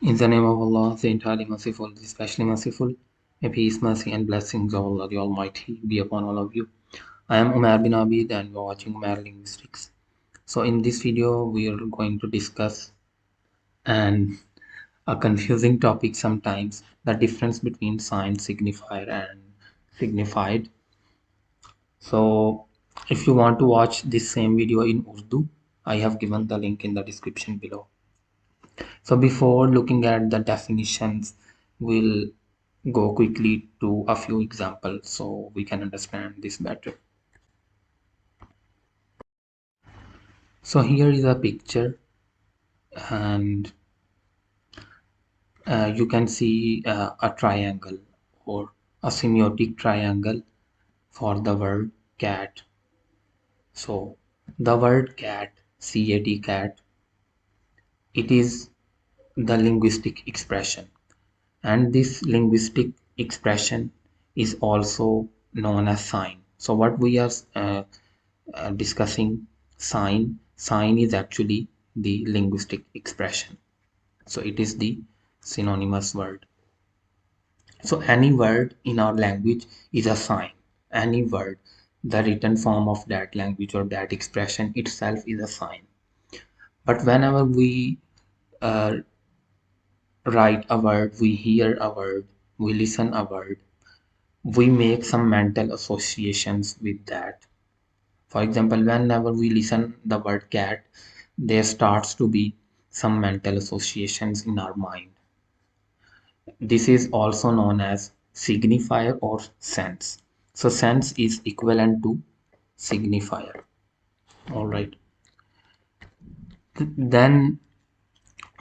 In the name of Allah, the entirely merciful, the especially merciful, may peace, mercy, and blessings of Allah the Almighty be upon all of you. I am Umar bin Abid and you are watching Umar Linguistics. So in this video, we are going to discuss and a confusing topic sometimes, the difference between sign, signifier and signified. So if you want to watch this same video in Urdu, I have given the link in the description below. So before looking at the definitions, we'll go quickly to a few examples so we can understand this better. So here is a picture and you can see a triangle or a semiotic triangle for the word cat. So the word cat, C-A-T, cat, it is the linguistic expression, and this linguistic expression is also known as sign. So what we are discussing, sign is actually the linguistic expression, so it is the synonymous word. So any word in our language is a sign. Any word, the written form of that language or that expression itself is a sign. But whenever we uh, write a word, we hear a word, we listen a word, we make some mental associations with that. For example, whenever we listen the word cat, there starts to be some mental associations in our mind. This is also known as signifier or sense. So sense is equivalent to signifier. All right. Then,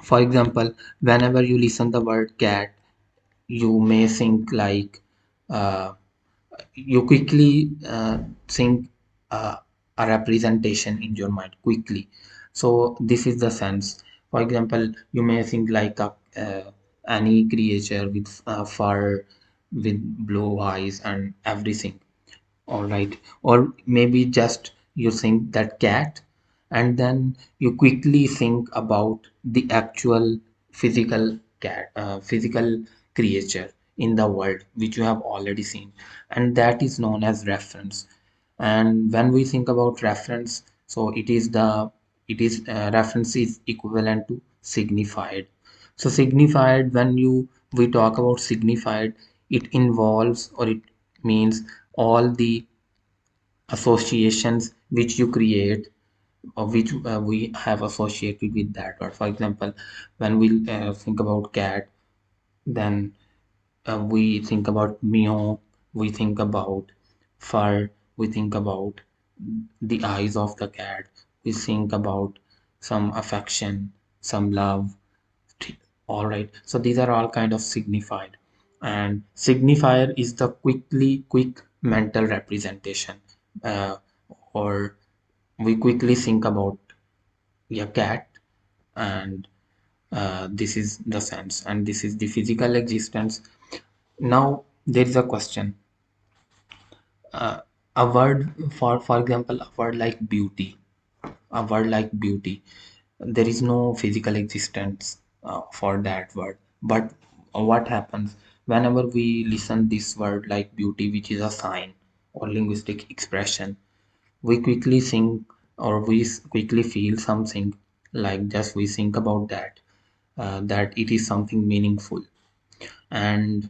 for example, whenever you listen the word cat, you may think like uh, you quickly think a representation in your mind quickly. So this is the sense. For example, you may think like any creature with fur, with blue eyes and everything. All right, or maybe just you think that cat, and then you quickly think about the actual physical cat, physical creature in the world which you have already seen, and that is known as reference. And when we think about reference, so reference is equivalent to signified. So signified, when you we talk about signified, it involves or it means all the associations which you create or which we have associated with that word. For example, when we think about cat, then we think about meow, we think about fur, we think about the eyes of the cat, we think about some affection, some love. All right, so these are all kind of signified, and signifier is the quick mental representation, uh, or we quickly think about a cat, and this is the sense, and this is the physical existence. Now there is a question, uh, a word, for example, a word like beauty, a word like beauty, there is no physical existence for that word. But what happens whenever we listen this word like beauty, which is a sign or linguistic expression, we quickly think or quickly feel something, like just we think about that, that it is something meaningful. And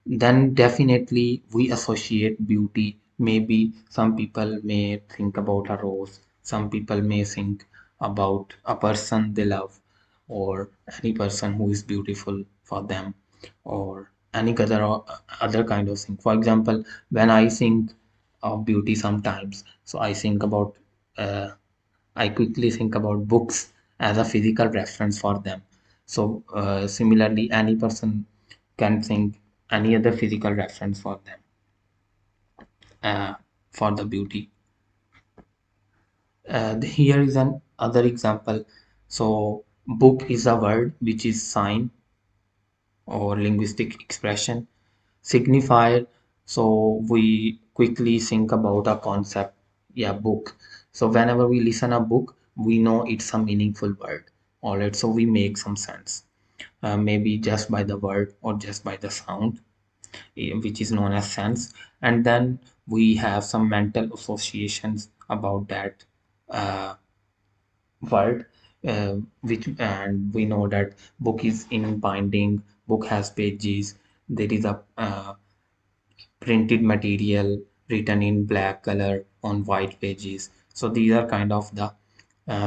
then definitely we associate beauty. Maybe some people may think about a rose, some people may think about a person they love, or any person who is beautiful for them, or any other kind of thing. For example, when I think of beauty sometimes, so uh, I quickly think about books as a physical reference for them. So similarly, any person can think any other physical reference for them, for the beauty. Here is an other example. So book is a word which is sign or linguistic expression. Signifier, so we quickly think about a concept, yeah, book. So whenever we listen a book, we know it's a meaningful word. All right, so we make some sense. maybe just by the word or just by the sound, which is known as sense. And then we have some mental associations about that uh, word, which, and we know that book is in binding, book has pages, there is a printed material written in black color on white pages. So these are kind of the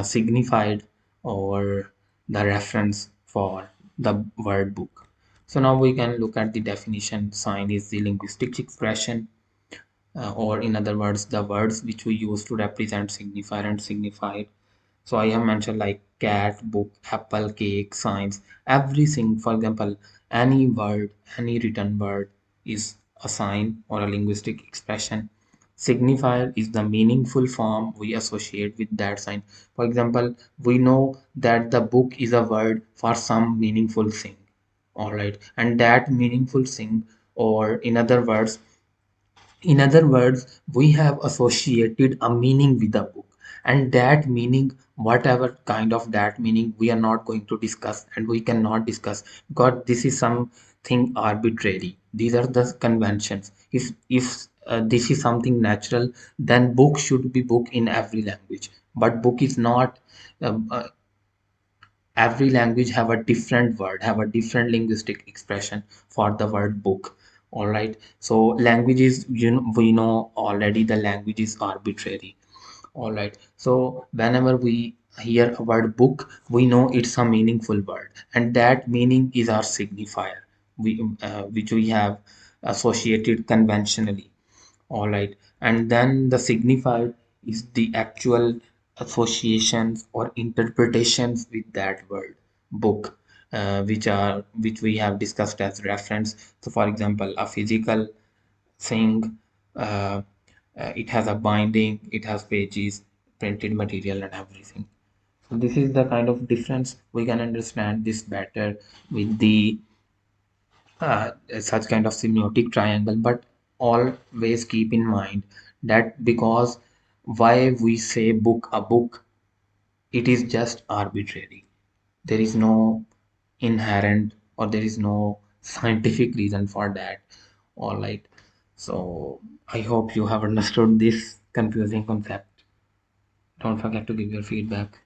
signified or the reference for the word book. So now we can look at the definition. Sign is the linguistic expression, or in other words, the words which we use to represent signifier and signified. So I have mentioned like cat, book, apple, cake, science, everything. For example, any word, any written word is a sign or a linguistic expression. Signifier is the meaningful form we associate with that sign. For example, we know that the book is a word for some meaningful thing. All right, and that meaningful thing, or in other words, we have associated a meaning with the book, and that meaning, whatever kind of that meaning, we are not going to discuss and we cannot discuss because this is something arbitrary. These are the conventions. If this is something natural, then book should be book in every language. But book is not. Every language have a different word, have a different linguistic expression for the word book. All right, so languages, we know already the language is arbitrary. All right, so whenever we hear a word book, we know it's a meaningful word, and that meaning is our signifier, which we have associated conventionally. All right, and then the signified is the actual associations or interpretations with that word book, which we have discussed as reference. So, for example, a physical thing, it has a binding, it has pages, printed material, and everything. So this is the kind of difference. We can understand this better with the such kind of semiotic triangle, but always keep in mind that because why we say book a book, it is just arbitrary. There is no inherent or there is no scientific reason for that. All right, so I hope you have understood this confusing concept. Don't forget to give your feedback.